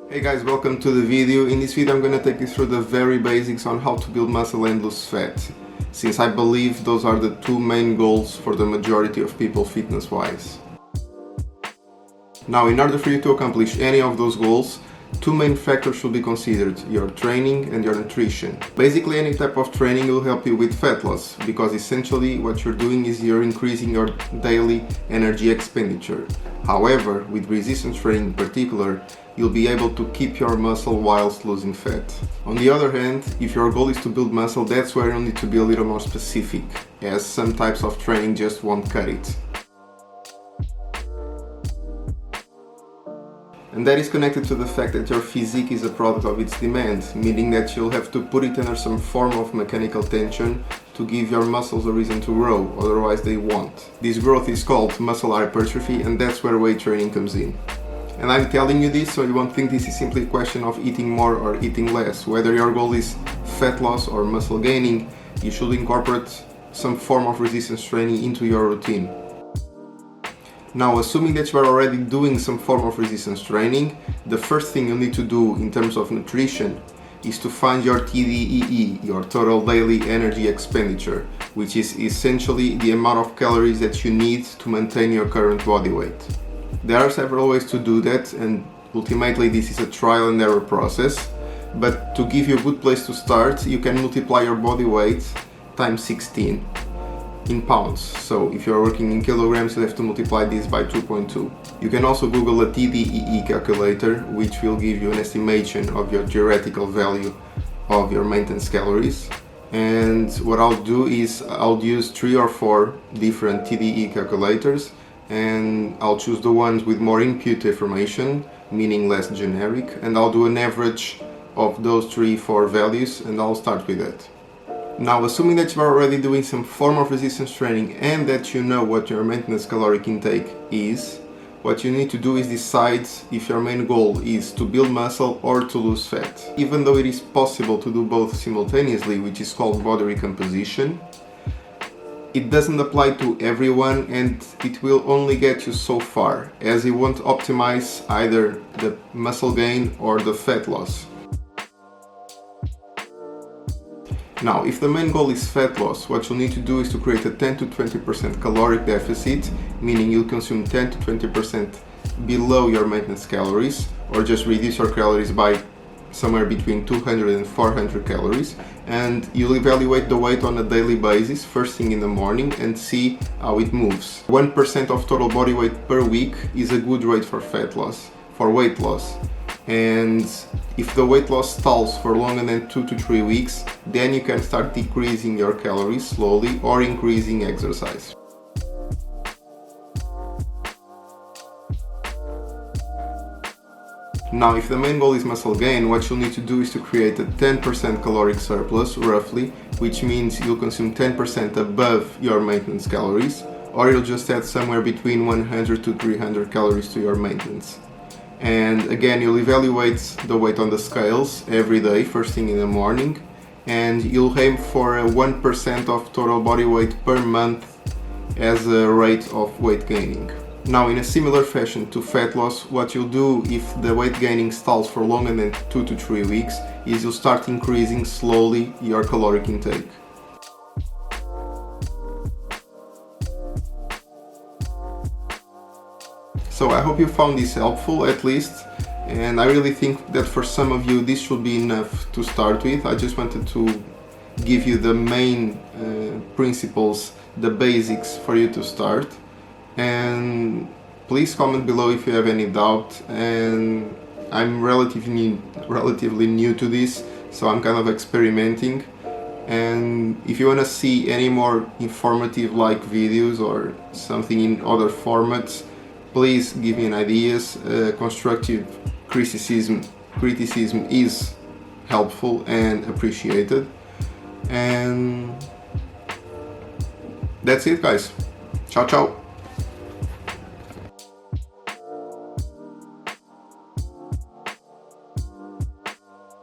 Hey guys, welcome to the video. In this video I'm gonna take you through the very basics on how to build muscle and lose fat, since I believe those are the two main goals for the majority of people fitness-wise. Now, in order for you to accomplish any of those goals, two main factors should be considered: your training and your nutrition. Basically, any type of training will help you with fat loss, because essentially what you're doing is you're increasing your daily energy expenditure. However, with resistance training in particular, you'll be able to keep your muscle whilst losing fat. On the other hand, if your goal is to build muscle, that's where you'll need to be a little more specific, as some types of training just won't cut it. And that is connected to the fact that your physique is a product of its demand, meaning that you'll have to put it under some form of mechanical tension to give your muscles a reason to grow, otherwise they won't. This growth is called muscle hypertrophy, and that's where weight training comes in. And I'm telling you this so you won't think this is simply a question of eating more or eating less. Whether your goal is fat loss or muscle gaining, you should incorporate some form of resistance training into your routine. Now, assuming that you are already doing some form of resistance training, the first thing you need to do in terms of nutrition is to find your TDEE, your total daily energy expenditure, which is essentially the amount of calories that you need to maintain your current body weight. There are several ways to do that, and ultimately this is a trial and error process, but to give you a good place to start, you can multiply your body weight times 16 in pounds. So if you're working in kilograms, you have to multiply this by 2.2. You can also Google a TDEE calculator, which will give you an estimation of your theoretical value of your maintenance calories. And what I'll do is I'll use 3 or 4 different TDEE calculators, and I'll choose the ones with more input information, meaning less generic, and I'll do an average of those 3-4 values, and I'll start with that. Now, assuming that you're already doing some form of resistance training and that you know what your maintenance caloric intake is, what you need to do is decide if your main goal is to build muscle or to lose fat. Even though it is possible to do both simultaneously, which is called body recomposition, it doesn't apply to everyone, and it will only get you so far, as it won't optimize either the muscle gain or the fat loss. Now, if the main goal is fat loss, what you'll need to do is to create a 10 to 20% caloric deficit, meaning you'll consume 10 to 20% below your maintenance calories, or just reduce your calories by somewhere between 200 and 400 calories, and you'll evaluate the weight on a daily basis first thing in the morning and see how it moves. 1% of total body weight per week is a good rate for fat loss, for weight loss. And if the weight loss stalls for longer than 2 to 3 weeks, then you can start decreasing your calories slowly or increasing exercise. Now, if the main goal is muscle gain, what you'll need to do is to create a 10% caloric surplus, roughly, which means you'll consume 10% above your maintenance calories, or you'll just add somewhere between 100 to 300 calories to your maintenance. And again, you'll evaluate the weight on the scales every day, first thing in the morning, and you'll aim for a 1% of total body weight per month as a rate of weight gaining. Now, in a similar fashion to fat loss, what you'll do if the weight gaining stalls for longer than 2 to 3 weeks is you'll start increasing slowly your caloric intake. So I hope you found this helpful, at least, and I really think that for some of you this should be enough to start with. I just wanted to give you the main principles, the basics for you to start. And please comment below if you have any doubt, and I'm relatively new to this, so I'm kind of experimenting. And if you want to see any more informative like videos or something in other formats, please give me ideas. Constructive criticism is helpful and appreciated. And that's it, guys. Ciao ciao.